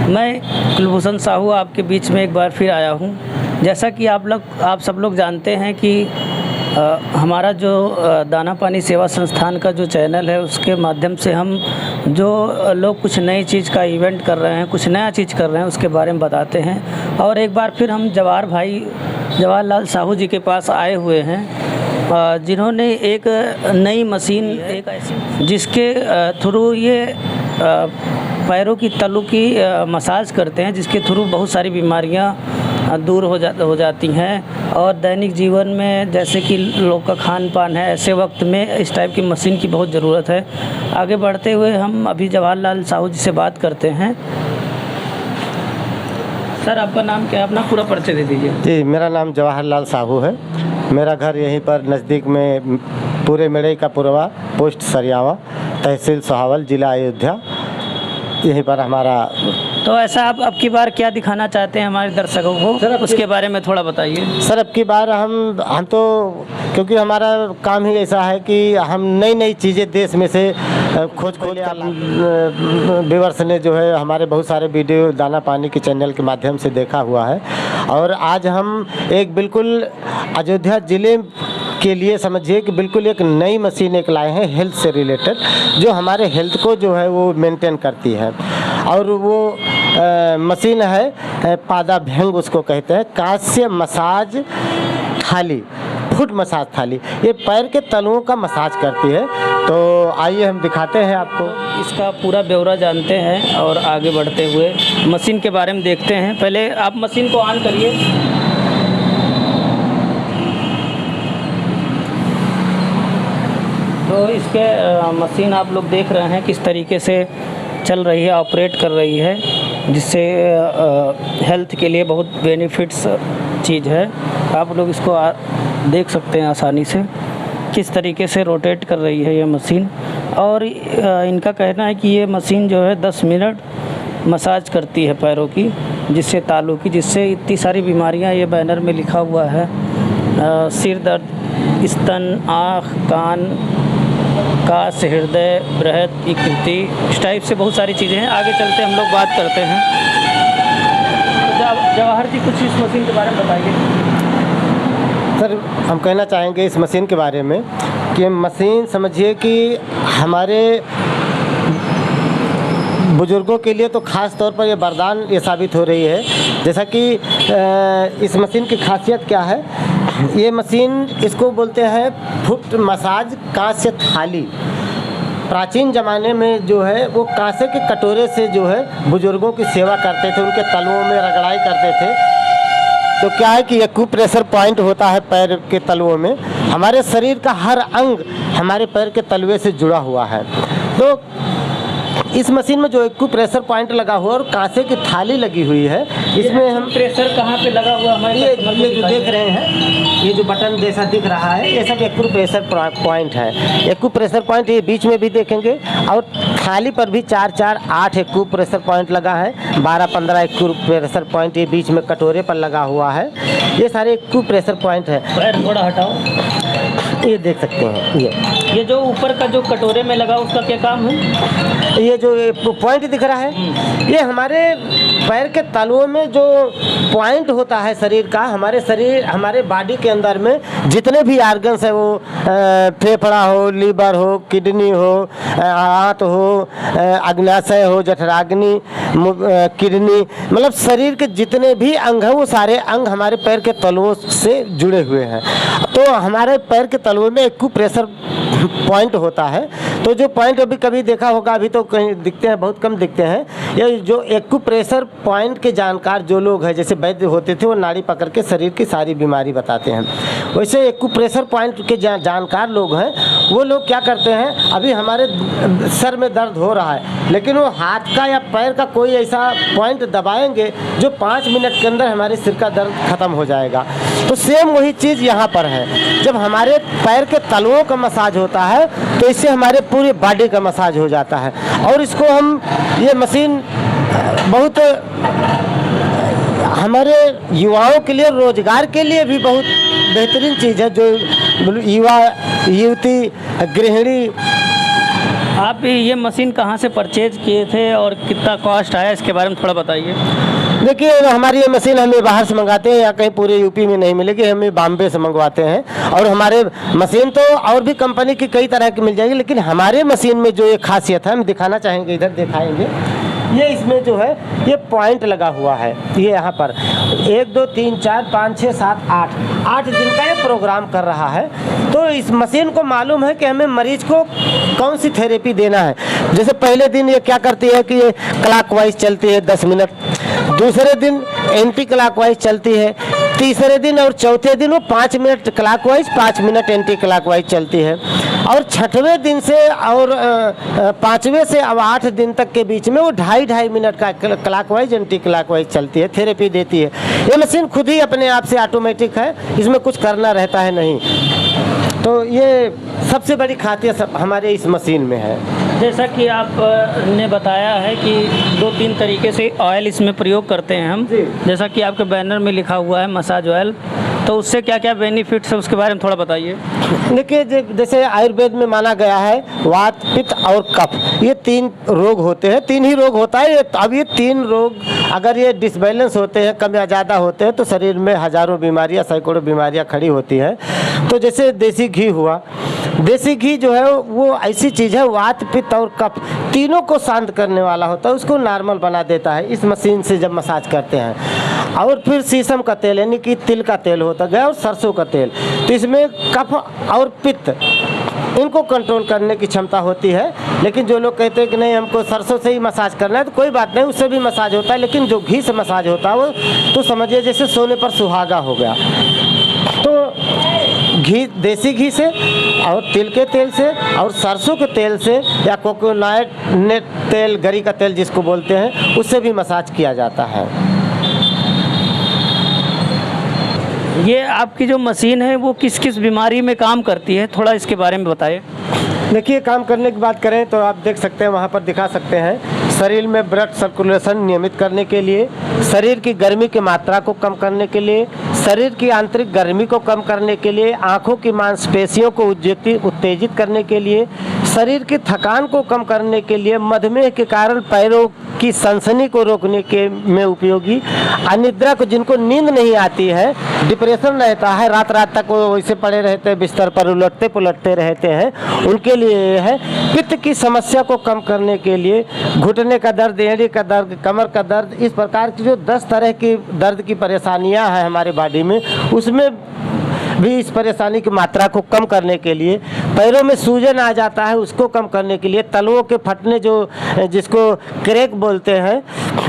मैं कुलभूषण साहू आपके बीच में एक बार फिर आया हूँ। जैसा कि आप सब लोग जानते हैं कि हमारा जो दाना पानी सेवा संस्थान का जो चैनल है, उसके माध्यम से हम जो लोग कुछ नई चीज़ का इवेंट कर रहे हैं, कुछ नया चीज़ कर रहे हैं, उसके बारे में बताते हैं। और एक बार फिर हम जवाहरलाल साहू जी के पास आए हुए हैं, जिन्होंने एक नई मशीन, एक ऐसी जिसके थ्रू ये पैरों की तलू की मसाज करते हैं, जिसके थ्रू बहुत सारी बीमारियां दूर हो जाती हैं। और दैनिक जीवन में जैसे कि लोग का खान पान है, ऐसे वक्त में इस टाइप की मशीन की बहुत ज़रूरत है। आगे बढ़ते हुए हम अभी जवाहरलाल साहू जी से बात करते हैं। सर, आपका नाम क्या है? अपना पूरा परिचय दे दीजिए। जी, मेरा नाम जवाहरलाल साहू है। मेरा घर यहीं पर नज़दीक में पूरे मेड़ई का पुरवा, पोस्ट सरियावा, तहसील सोहावल, जिला अयोध्या, यहीं पर हमारा। तो ऐसा आप अब की बार क्या दिखाना चाहते हैं हमारे दर्शकों को? सर, उसके बारे में थोड़ा बताइए। सर, अब की बार हम तो, क्योंकि हमारा काम ही ऐसा है कि हम नई नई चीज़ें देश में से खोज व्यूअर्स ने जो है हमारे बहुत सारे वीडियो दाना पानी के चैनल के माध्यम से देखा हुआ है। और आज हम एक बिल्कुल अयोध्या ज़िले के लिए समझिए कि बिल्कुल एक नई मशीन एक लाए हैं, हेल्थ से रिलेटेड, जो हमारे हेल्थ को जो है वो मेंटेन करती है। और वो मशीन है पादाभ्यंग, उसको कहते हैं, कांस्य मसाज थाली, फुट मसाज थाली। ये पैर के तलुओं का मसाज करती है। तो आइए हम दिखाते हैं आपको। इसका पूरा ब्यौरा जानते हैं और आगे बढ़ते हुए मशीन के बारे में देखते हैं। पहले आप मशीन को ऑन करिए। तो इसके मशीन आप लोग देख रहे हैं किस तरीके से चल रही है, ऑपरेट कर रही है, जिससे हेल्थ के लिए बहुत बेनिफिट्स चीज़ है। आप लोग इसको देख सकते हैं आसानी से किस तरीके से रोटेट कर रही है ये मशीन। और इनका कहना है कि ये मशीन जो है 10 मिनट मसाज करती है पैरों की, जिससे तालू की, जिससे इतनी सारी बीमारियां, ये बैनर में लिखा हुआ है, सिर दर्द, स्तन, आँख, कान, काश, हृदय, बृहद, विकृति, इस टाइप से बहुत सारी चीज़ें हैं। आगे चलते हम लोग बात करते हैं। तो जवाहर जी, कुछ इस मशीन के बारे में बताइए। सर, हम कहना चाहेंगे इस मशीन के बारे में कि मशीन समझिए कि हमारे बुज़ुर्गों के लिए तो ख़ास तौर पर ये वरदान ये साबित हो रही है। जैसा कि इस मशीन की खासियत क्या है, ये मशीन, इसको बोलते हैं फुट मसाज कांस्य थाली। प्राचीन ज़माने में जो है वो कांसे के कटोरे से जो है बुज़ुर्गों की सेवा करते थे, उनके तलुओं में रगड़ाई करते थे। तो क्या है कि एक्यूप्रेशर पॉइंट होता है पैर के तलुओं में। हमारे शरीर का हर अंग हमारे पैर के तलुए से जुड़ा हुआ है। तो इस मशीन में जो एक्यूप्रेशर पॉइंट लगा हुआ और कांसे की थाली लगी हुई है, इसमें हम प्रेशर कहाँ पे लगा हुआ हमारे, ये जो देख रहे हैं, ये जो बटन जैसा दिख रहा है, ये सब एक्यूप्रेशर पॉइंट है। एक्यूप्रेशर पॉइंट ये बीच में भी देखेंगे, और थाली पर भी 4-4-8 एक्यूप्रेशर पॉइंट लगा है। 12-15 एक्यूप्रेशर पॉइंट ये बीच में कटोरे पर लगा हुआ है। ये सारे एक्यूप्रेशर पॉइंट है। पैर थोड़ा हटाओ, ये देख सकते हैं। ये जो ऊपर का जो कटोरे में लगा, उसका क्या काम है? ये जो पॉइंट दिख रहा है, ये हमारे पैर के तलुओं में जो पॉइंट होता है शरीर का, हमारे बॉडी के अंदर में जितने भी ऑर्गन्स है, वो फेफड़ा हो, लीवर हो, किडनी हो, आंत हो, अग्नाशय हो, जठराग्नि, किडनी, मतलब शरीर के जितने भी अंग हैं, वो सारे अंग हमारे पैर के तलुओं से जुड़े हुए हैं। तो हमारे पैर के तलुओं में एक्यूप्रेशर पॉइंट होता है। तो जो पॉइंट अभी कभी देखा होगा, अभी तो कहीं दिखते हैं, बहुत कम दिखते हैं। ये जो एक्यूप्रेशर पॉइंट के जानकार जो लोग हैं, जैसे वैद्य होते थे, वो नाड़ी पकड़ के शरीर की सारी बीमारी बताते हैं। वैसे एक्यूप्रेशर पॉइंट के जानकार लोग हैं, वो लोग क्या करते हैं, अभी हमारे सर में दर्द हो रहा है, लेकिन वो हाथ का या पैर का कोई ऐसा पॉइंट दबाएंगे जो 5 मिनट के अंदर हमारे सिर का दर्द खत्म हो जाएगा। तो सेम वही चीज़ यहाँ पर है। जब हमारे पैर के तलुओं का मसाज होता है, तो इससे हमारे पूरी बॉडी का मसाज हो जाता है। और इसको हम, ये मशीन बहुत हमारे युवाओं के लिए, रोजगार के लिए भी बहुत बेहतरीन चीज़ है। जो युवा, युवती, गृहिणी आप ये मशीन कहाँ से परचेज किए थे और कितना कॉस्ट आया, इसके बारे में थोड़ा बताइए। देखिए, हमारी ये मशीन हमें बाहर से मंगाते हैं, या कहीं पूरे यूपी में नहीं मिलेगी, हमें बॉम्बे से मंगवाते हैं। और हमारे मशीन तो और भी कंपनी की कई तरह की मिल जाएगी, लेकिन हमारे मशीन में जो एक खासियत है हम दिखाना चाहेंगे, इधर दिखाएंगे। ये इसमें जो है ये पॉइंट लगा हुआ है, ये यहाँ पर 1 2 3 4 5 6 7 8 दिन का ये प्रोग्राम कर रहा है। तो इस मशीन को मालूम है कि हमें मरीज को कौन सी थेरेपी देना है। जैसे पहले दिन ये क्या करती है कि ये क्लॉकवाइज चलती है 10 मिनट, दूसरे दिन एंटी क्लॉकवाइज चलती है, तीसरे दिन और चौथे दिन वो 5 minute clockwise 5 minute anti clockwise चलती है, और छठवें दिन से और 5वें से अब 8 दिन तक के बीच में वो 2.5 मिनट का क्लॉकवाइज एंटी क्लॉकवाइज चलती है, थेरेपी देती है। ये मशीन खुद ही अपने आप से ऑटोमेटिक है, इसमें कुछ करना रहता है नहीं। तो ये सबसे बड़ी खासियत हमारे इस मशीन में है। जैसा कि आप ने बताया है कि 2-3 तरीके से ऑयल इसमें प्रयोग करते हैं हम, जैसा कि आपके बैनर में लिखा हुआ है मसाज ऑयल, तो उससे क्या क्या बेनिफिट्स है उसके बारे में थोड़ा बताइए। देखिए, जैसे आयुर्वेद में माना गया है वात, पित्त और कफ, ये 3 रोग होते हैं, 3 ही रोग होता है। अब ये 3 रोग अगर ये डिसबैलेंस होते हैं, कम या ज़्यादा होते हैं, तो शरीर में हज़ारों बीमारियां, सैकड़ों बीमारियां खड़ी होती हैं। तो जैसे देसी घी हुआ, देसी घी जो है वो ऐसी चीज़ है, वात, पित्त और कफ तीनों को शांत करने वाला होता है, उसको नॉर्मल बना देता है इस मशीन से जब मसाज करते हैं। और फिर शीशम का तेल यानी कि तिल का तेल होता गया, और सरसों का तेल, तो इसमें कफ और पित्त इनको कंट्रोल करने की क्षमता होती है। लेकिन जो लोग कहते हैं कि नहीं हमको सरसों से ही मसाज करना है, तो कोई बात नहीं, उससे भी मसाज होता है, लेकिन जो घी से मसाज होता है वो तो समझिए जैसे सोने पर सुहागा हो गया। तो घी, देसी घी से और तिल के तेल से और सरसों के तेल से या कोकोनट तेल, गरी का तेल जिसको बोलते हैं, उससे भी मसाज किया जाता है। ये आपकी जो मशीन है वो किस किस बीमारी में काम करती है, थोड़ा इसके बारे में बताइए। देखिए, काम करने की बात करें तो आप देख सकते हैं, वहाँ पर दिखा सकते हैं, शरीर में ब्लड सर्कुलेशन नियमित करने के लिए, शरीर की गर्मी की मात्रा को कम करने के लिए, शरीर की आंतरिक गर्मी को कम करने के लिए, आँखों की मांसपेशियों को उत्तेजित करने के लिए, शरीर की थकान को कम करने के लिए, मधुमेह के कारण पैरों की सनसनी को रोकने के में उपयोगी, अनिद्रा को, जिनको नींद नहीं आती है, डिप्रेशन रहता है, रात रात तक वो वैसे पड़े रहते हैं बिस्तर पर, उलटते पुलटते रहते हैं, उनके लिए है। पित्त की समस्या को कम करने के लिए, घुटने का दर्द, एड़ी का दर्द, कमर का दर्द, इस प्रकार की जो 10 तरह की दर्द की परेशानियां हैं हमारे बॉडी में, उसमें भी इस परेशानी की मात्रा को कम करने के लिए, पैरों में सूजन आ जाता है उसको कम करने के लिए, तलवों के फटने जो जिसको क्रैक बोलते हैं,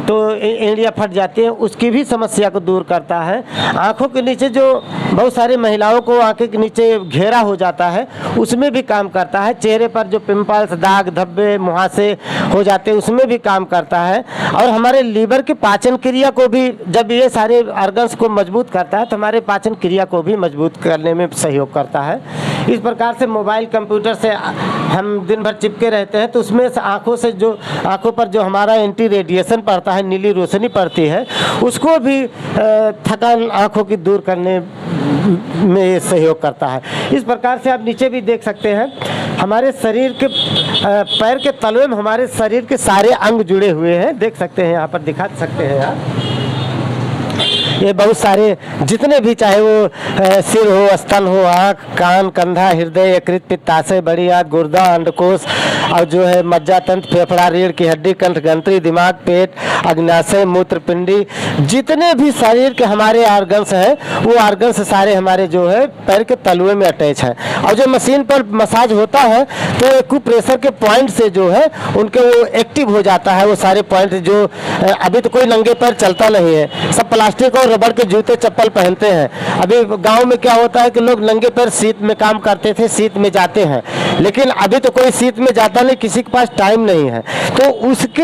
तो एड़ियाँ फट जाती है, उसकी भी समस्या को दूर करता है। आँखों के नीचे जो बहुत सारी महिलाओं को आँखें के नीचे घेरा हो जाता है, उसमें भी काम करता है। चेहरे पर जो पिंपल्स, दाग, धब्बे, मुहासे हो जाते हैं, उसमें भी काम करता है। और हमारे लीवर की पाचन क्रिया को भी, जब ये सारे ऑर्गन्स को मजबूत करता है, तो हमारे पाचन क्रिया को भी मजबूत करने में सहयोग करता है। इस प्रकार से मोबाइल कंप्यूटर से हम दिन भर चिपके रहते हैं, तो उसमें से आँखों पर जो हमारा एंटी रेडिएशन पड़ता है, नीली रोशनी पड़ती है, उसको भी थकान आँखों की दूर करने में सहयोग करता है। इस प्रकार से आप नीचे भी देख सकते हैं, हमारे शरीर के पैर के तलवे में हमारे शरीर के सारे अंग जुड़े हुए हैं, देख सकते हैं, यहाँ पर दिखा सकते हैं आप। ये बहुत सारे जितने भी, चाहे वो सिर हो, स्तन हो, आँख, कान, कंधा, हृदय, यकृत, पित्ताशय, बड़ी आंत, गुर्दा, अंडकोश, और जो है मज्जा तंत्र, फेफड़ा, रीढ़ की हड्डी, कंठ ग्रंथि, दिमाग, पेट, अग्नाशय, मूत्रपिंडी, जितने भी शरीर के हमारे ऑर्गन्स हैं, वो ऑर्गन्स सारे हमारे जो है पैर के तलुए में अटैच हैं। और जो मशीन पर मसाज होता है, तो एक्यूप्रेशर के पॉइंट से जो है उनके वो एक्टिव हो जाता है, वो सारे पॉइंट जो अभी तो कोई नंगे पैर चलता नहीं है, सब प्लास्टिक और रबड़ के जूते चप्पल पहनते हैं। अभी गांव में क्या होता है कि लोग नंगे पैर शीत में काम करते थे, शीत में जाते हैं, लेकिन अभी तो कोई शीत में जाता नहीं, किसी के पास टाइम नहीं है। तो उसके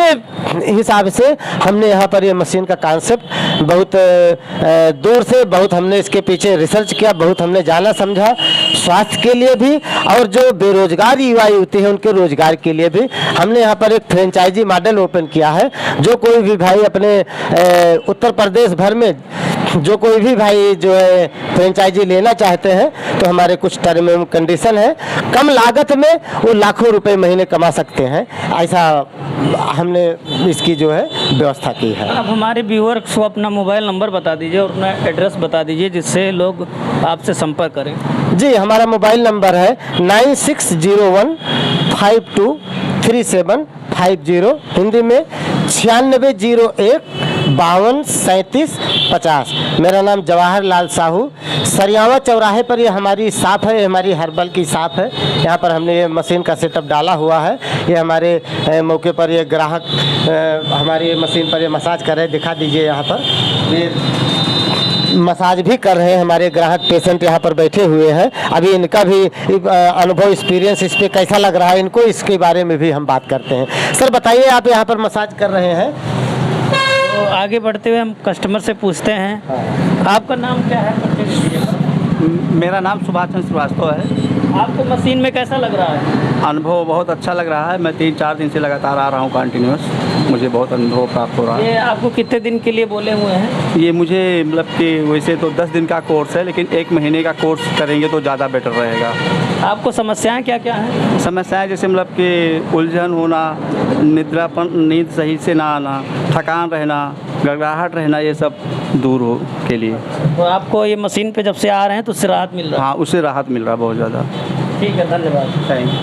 हिसाब से हमने यहाँ पर ये मशीन का कॉन्सेप्ट बहुत दूर से बहुत हमने इसके पीछे रिसर्च किया, बहुत हमने जाना समझा, स्वास्थ्य के लिए भी और जो बेरोजगार युवा युवती है उनके रोजगार के लिए भी हमने यहाँ पर एक फ्रेंचाइजी मॉडल ओपन किया है। जो कोई भी भाई अपने उत्तर प्रदेश भर में जो कोई भी भाई जो है फ्रेंचाइजी लेना चाहते हैं तो हमारे कुछ टर्म एंड कंडीशन है, कम लागत में वो लाखों रुपए महीने कमा सकते हैं, ऐसा हमने इसकी जो है व्यवस्था की है। आप हमारे व्यूअर्स को अपना मोबाइल नंबर बता दीजिए और अपना एड्रेस बता दीजिए जिससे लोग आपसे संपर्क करें। जी, हमारा मोबाइल नंबर है 9601523750, हिंदी में 9601523750। मेरा नाम जवाहर लाल साहू। सरियावा चौराहे पर ये हमारी शॉप है, हमारी हर्बल की शॉप है। यहाँ पर हमने ये मशीन का सेटअप डाला हुआ है। ये हमारे मौके पर ये ग्राहक हमारी मशीन पर ये मसाज कर रहे हैं, दिखा दीजिए। यहाँ पर ये मसाज भी कर रहे हैं हमारे ग्राहक, पेशेंट यहाँ पर बैठे हुए हैं। अभी इनका भी अनुभव, एक्सपीरियंस इस पर कैसा लग रहा है इनको, इसके बारे में भी हम बात करते हैं। सर बताइए, आप यहाँ पर मसाज कर रहे हैं, तो आगे बढ़ते हुए हम कस्टमर से पूछते हैं। आपका नाम क्या है? मेरा नाम सुभाष चंद्र श्रीवास्तव है। आपको मशीन में कैसा लग रहा है? अनुभव बहुत अच्छा लग रहा है। मैं 3-4 दिन से लगातार आ रहा हूँ कंटिन्यूस, मुझे बहुत अनुभव प्राप्त हो रहा है। ये आपको कितने दिन के लिए बोले हुए हैं? ये मुझे मतलब कि वैसे तो 10 दिन का कोर्स है, लेकिन 1 महीने का कोर्स करेंगे तो ज़्यादा बेटर रहेगा। आपको समस्याएं क्या क्या हैं? समस्याएं जैसे मतलब कि उलझन होना, निद्रापन, नींद सही से ना आना, थकान रहना, घबराहट रहना, ये सब दूर हो के लिए। तो आपको ये मशीन पे जब से आ रहे हैं तो उससे राहत मिल रहा है? हाँ, उससे राहत मिल रहा है बहुत ज़्यादा। ठीक है, धन्यवाद। Thank you.